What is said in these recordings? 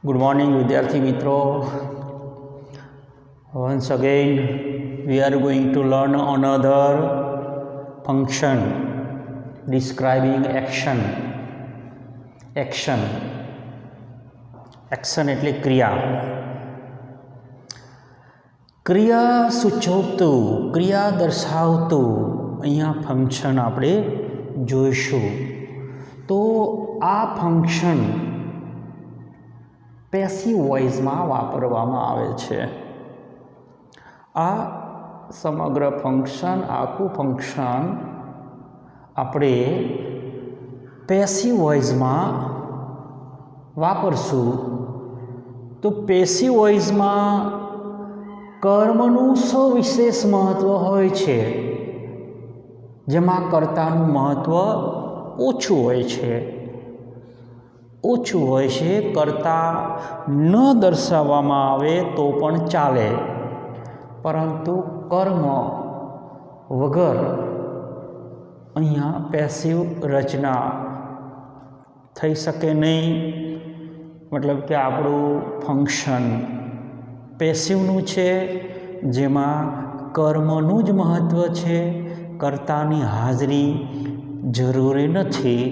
Good morning, Vidyarthi Mitro. Once again, we are going to learn another function describing action. Action એટલે ક્રિયા. ક્રિયા સૂચવતું, ક્રિયા દર્શાવતું અહીંયા ફંક્શન આપણે જોઈશું. તો આ ફંક્શન પેસિવ વોઇસમાં વાપરવામાં આવે છે. આ સમગ્ર ફંક્શન, આખું ફંક્શન આપણે પેસિવ વોઇસમાં વાપરશું. તો પેસિવ વોઇસમાં કર્મનું સવિશેષ મહત્ત્વ હોય છે, જેમાં કર્તાનું મહત્ત્વ ઓછું હોય છે. કર્તા ન દર્શાવવામાં આવે તો પણ ચાલે, પરંતુ કર્મ વગર અહીંયા પેસિવ રચના થઈ શકે નહીં. મતલબ કે આપણું ફંક્શન પેસિવનું છે, જેમાં કર્મનું જ મહત્ત્વ છે, કર્તાની હાજરી જરૂરી નથી.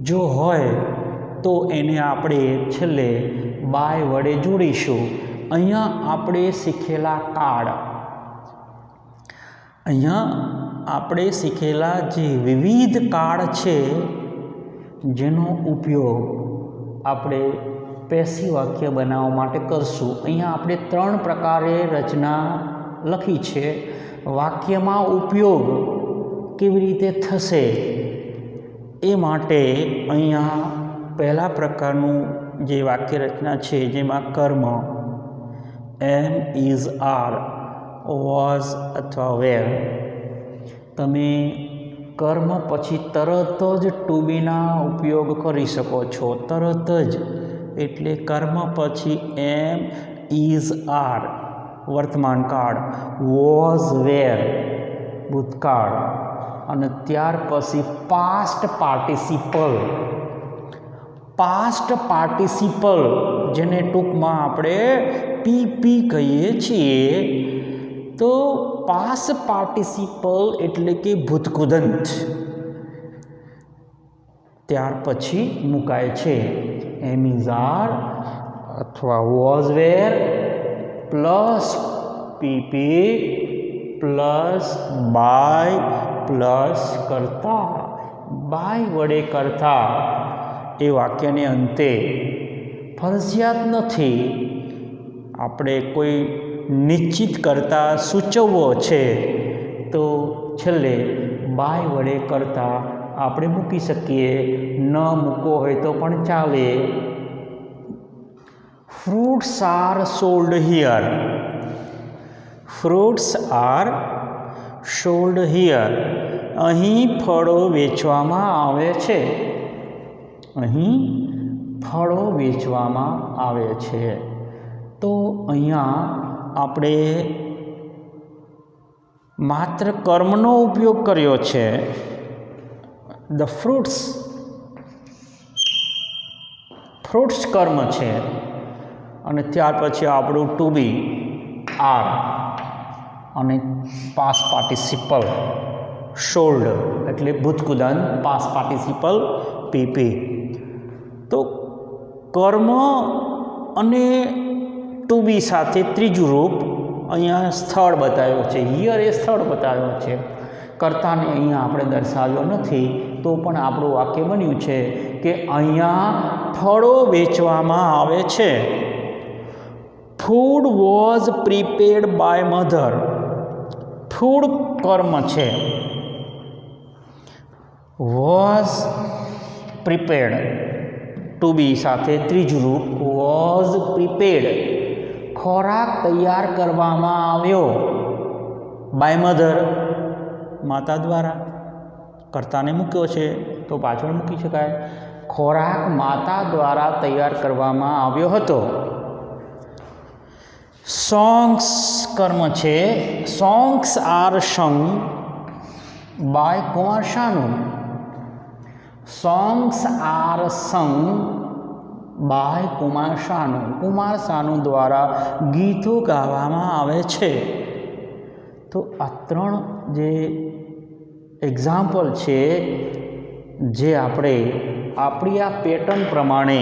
જો હોય તો એને આપણે છેલ્લે બાય વડે જોડીશું. અહીંયા આપણે શીખેલા જે વિવિધ કાર્ડ છે, જેનો ઉપયોગ આપણે પેસિવ વાક્ય બનાવવા માટે કરશું. અહીંયા આપણે 3 પ્રકારે રચના લખી છે. વાક્યમાં ઉપયોગ કેવી રીતે થશે એ માટે અહીંયા પહેલા પ્રકારનું જે વાક્ય રચના છે, જેમાં કર્મ એમ, ઇઝ, આર, વોઝ અથવા વેર. તમે કર્મ પછી તરત જ ટુ બીના ઉપયોગ કરી શકો છો. તરત જ એટલે કર્મ પછી એમ, ઇઝ, આર વર્તમાન કાળ, વોઝ, વેર ભૂતકાળ, અને ત્યાર પછી પાસ્ટ પાર્ટિસિપલ જેને ટૂંકમાં આપણે પીપી કહીએ છીએ. તો પાસ્ટ પાર્ટિસિપલ એટલે કે ભૂતકૃદંત ત્યાર પછી મુકાય છે. એમ, ઇઝ, આર અથવા was, were plus PP plus by plus કર્તા. બાય વડે કર્તા એ વાક્યને અંતે ફરજિયાત નથી. આપણે કોઈ નિશ્ચિત કર્તા સૂચવવો છે તો છેલ્લે બાય વડે કર્તા આપણે મૂકી શકીએ. ન મૂકવો હોય તો પણ ચાલે. Fruits are sold here. Fruits are sold here. અહીં ફળો વેચવામાં આવે છે. તો અહીંયા આપણે માત્ર કર્મનો ઉપયોગ કર્યો છે. ધ ફ્રૂટ્સ કર્મ છે, અને ત્યાર પછી આપણું ટુ બી આર, અને પાસ્ટ પાર્ટિસિપલ સોલ્ડ એટલે ભૂતકૃદંત, પાસ્ટ પાર્ટિસિપલ પીપી. તો કર્મ અને ટુ બી સાથે ત્રીજું રૂપ અહીંયા સ્થળ બતાવ્યો છે. હિયર એ સ્થળ બતાવ્યો છે. કર્તાને અહીંયા આપણે દર્શાવ્યો નથી, તો પણ આપણું વાક્ય બન્યું છે કે અહીંયા ફળો વેચવામાં આવે છે. Food was prepared by mother. Food કર્મ છે. વોઝ પ્રિપેર્ડ ટુ બી સાથે ત્રીજું રૂપ વોઝ પ્રિપેર્ડ. ખોરાક તૈયાર કરવામાં આવ્યો બાય મધર, માતા દ્વારા. કર્તાને મૂક્યો છે તો પાછળ મૂકી શકાય. ખોરાક માતા દ્વારા તૈયાર કરવામાં આવ્યો હતો. સોંગ્સ કર્મ છે. Songs are sung by Kumar Sanu. Songs are sung by Kumar Sanu. Kumar Sanu દ્વારા ગીતો ગાવામાં આવે છે. તો આ ત્રણ જે એક્ઝામ્પલ છે જે આપણે આપણી આ પેટર્ન પ્રમાણે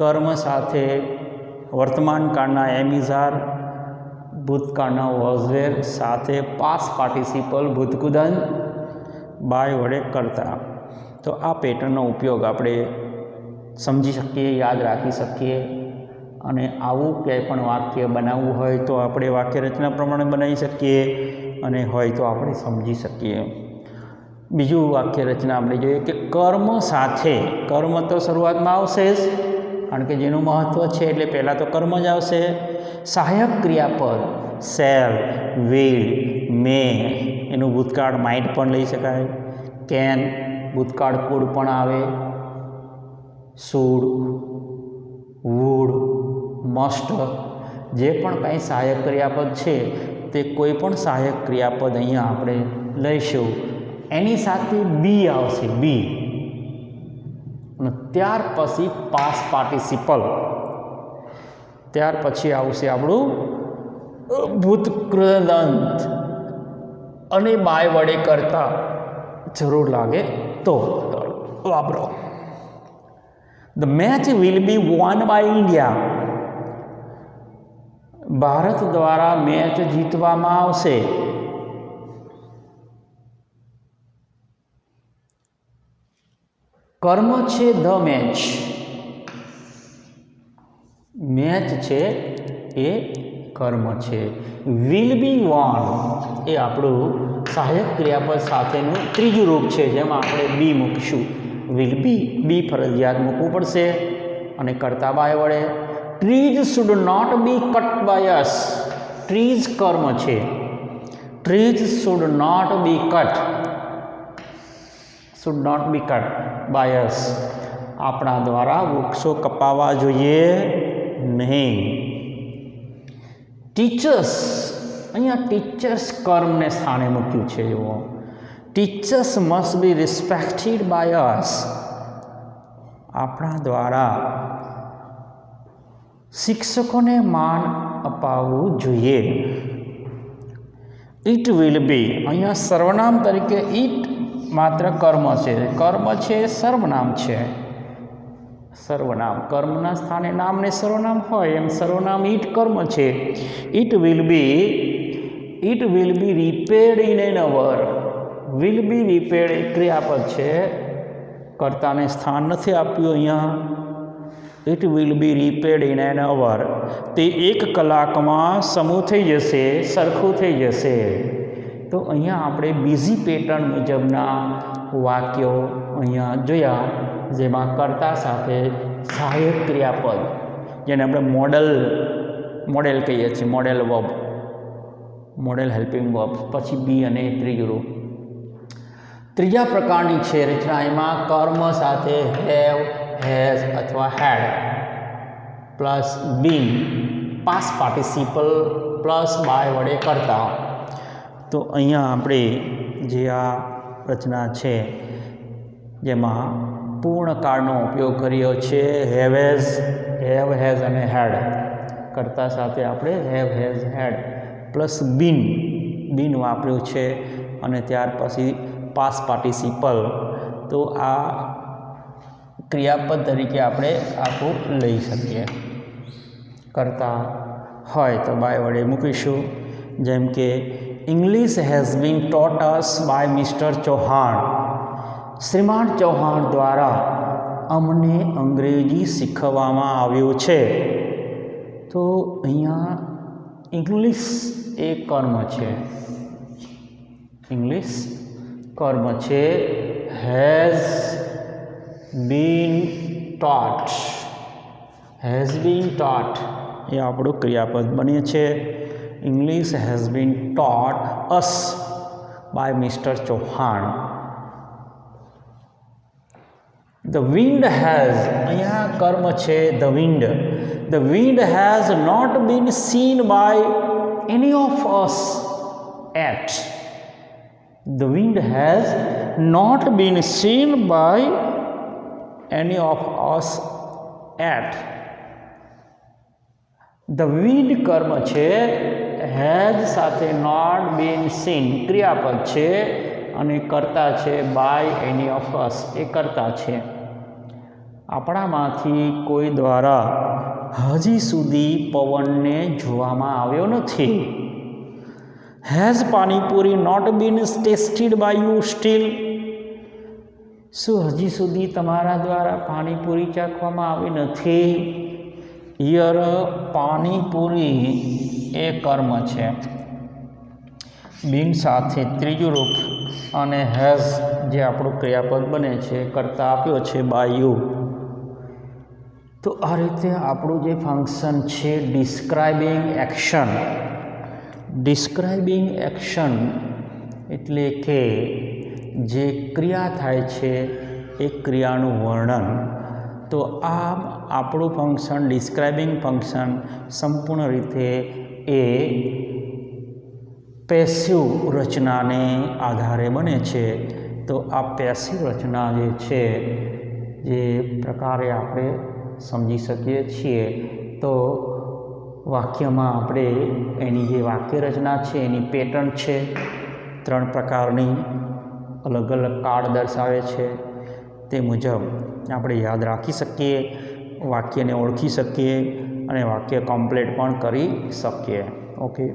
કર્મ સાથે વર્તમાન કાળના એમિઝાર, ભૂતકાળના વોઝવેર સાથે પાસ્ટ પાર્ટિસિપલ ભૂતકૃદંત બાય વડે કરતા. તો આ પેટર્નનો ઉપયોગ આપણે સમજી શકીએ, યાદ રાખી શકીએ અને આવું ક્યાંય પણ વાક્ય બનાવવું હોય તો આપણે વાક્ય રચના પ્રમાણે બનાવી શકીએ અને હોય તો આપણે સમજી શકીએ. બીજું વાક્ય રચના આપણે જોઈએ કે કર્મ સાથે. કર્મ તો શરૂઆતમાં આવશે જ, કારણ કે જેનું મહત્ત્વ છે એટલે પહેલાં તો કર્મ જ આવશે. સહાયક ક્રિયાપદ શેલ, વિલ, મે, એનું ભૂતકાળ માઇટ પણ લઈ શકાય. કેન ભૂતકાળ કુડ પણ આવે. શુડ, વુડ, મસ્ટ જે પણ કાંઈ સહાયક ક્રિયાપદ છે તે કોઈ પણ સહાયક ક્રિયાપદ અહીંયા આપણે લઈશું. એની સાથે બી આવશે, બી. અને ત્યાર પછી પાસ્ટ પાર્ટિસિપલ. ત્યાર પછી આવશે આપણું ભૂતકૃદંત અને બાય વડે કરતા જરૂર લાગે તો વાપરો. The match will be won by India. ભારત દ્વારા મેચ જીતવામાં આવશે. કર્મ છે ધ મેચ. મેચ છે એ કર્મ છે. વિલ બી વોન એ આપણું સહાયક ક્રિયાપદ સાથેનું ત્રીજું રૂપ છે, જેમાં આપણે બી મૂકીશું. વિલ બી ફરજિયાત મૂકવું પડશે અને કરતા બાય વડે. Trees should not be cut by us. Trees કર્મ છે. Trees should not be cut, should not be cut by us. આપણા દ્વારા વૃક્ષો કપાવા જોઈએ નહીં. ટીચર્સ, અહીંયા ટીચર્સ કર્મને સ્થાને મૂક્યું છે. એવો teachers must be respected by us. આપણા દ્વારા શિક્ષકોને માન અપાવવું જોઈએ. ઇટ વિલ બી, અહીંયા સર્વનામ તરીકે ઇટ માત્ર કર્મ છે. કર્મ છે સર્વનામ છે. સર્વનામ કર્મના સ્થાને નામને સર્વનામ હોય એમ સર્વનામ ઇટ કર્મ છે. It will be repaired in an hour. Will be repaired એક ક્રિયાપદ છે, કર્તાને સ્થાન નથી આપ્યું અહીંયા. It will be repaired in an hour. તે 1 કલાકમાં સમૂહ થઈ જશે, સરખું થઈ જશે. તો અહીંયા આપણે બીજી પેટર્ન મુજબના વાક્યો અહીંયા જોયા, જેમાં કર્તા સાથે સહાયક ક્રિયાપદ, જેને આપણે મોડેલ કહીએ છીએ, model verb, model helping verb, પછી બી અને ત્રીજું રૂપ. ત્રીજા પ્રકારની છે રચના, એમાં કર્મ સાથે હેવ, હેઝ અથવા had plus been, past participle plus by વડે કરતા. તો અહીંયા આપણે જે આ રચના છે જેમાં પૂર્ણકાળનો ઉપયોગ કર્યો છે. હેવ, હેઝ અને હેડ. કરતા સાથે આપણે હેવ, હેઝ, હેડ પ્લસ બીન વાપર્યું છે અને ત્યાર પછી પાસ્ટ પાર્ટિસિપલ. તો આ ક્રિયાપદ તરીકે આપણે આખું લઈ શકીએ. કરતા હોય તો બાય વડે મૂકીશું. જેમ કે English has been taught us by mister Chauhan. શ્રીમાન ચૌહાણ દ્વારા અમને અંગ્રેજી શીખવવામાં આવ્યું છે. તો અહીંયા ઇંગ્લિશ એ કર્મ છે. ઇંગ્લિશ કર્મ છે. હેઝ બીન ટોટ, હેઝ બીન ટોટ એ આપણું ક્રિયાપદ બને છે. English has been taught us by mister Chauhan. The wind has, અહીંયા કર્મ છે the wind. The wind has not been seen by any of us at. The wind has not been seen by any of us at the wind કર્મ છે, has સાથે not been scene ક્રિયાપદ છે અને કર્તા છે બાય એની ઓફ અસ, એ કર્તા છે. આપણામાંથી કોઈ દ્વારા હજી સુધી પવનને જોવામાં આવ્યો નથી. Has panipuri not been tasted by you still, શું હજી સુધી તમારા દ્વારા પાણીપુરી ચાખવામાં આવી નથી? હિયર પાણીપુરી એ કર્મ છે. બીન સાથે ત્રીજું રૂપ અને હેઝ જે આપણું ક્રિયાપદ બને છે કરતા આપ્યો છે બાય યુ. તો આ રીતે આપણું જે ફંક્શન છે ડિસ્ક્રાઇબિંગ એક્શન. ડિસ્ક્રાઇબિંગ એક્શન એટલે કે જે ક્રિયા થાય છે એ ક્રિયાનું વર્ણન. તો આ આપણું ફંક્શન ડિસ્ક્રાઇબિંગ ફંક્શન સંપૂર્ણ રીતે એ પેસિવ રચનાને આધારે બને છે. તો આ પેસિવ રચના જે છે જે પ્રકારે આપણે સમજી શકીએ છીએ, તો વાક્યમાં આપણે એની જે વાક્ય રચના છે એની પેટર્ન છે 3 પ્રકારની અલગ અલગ કાર્ડ દર્શાવે છે. તે મુજબ આપણે યાદ રાખી શકીએ, વાક્યને ઓળખી શકીએ અને વાક્ય કમ્પ્લીટ પણ કરી શકીએ. ઓકે.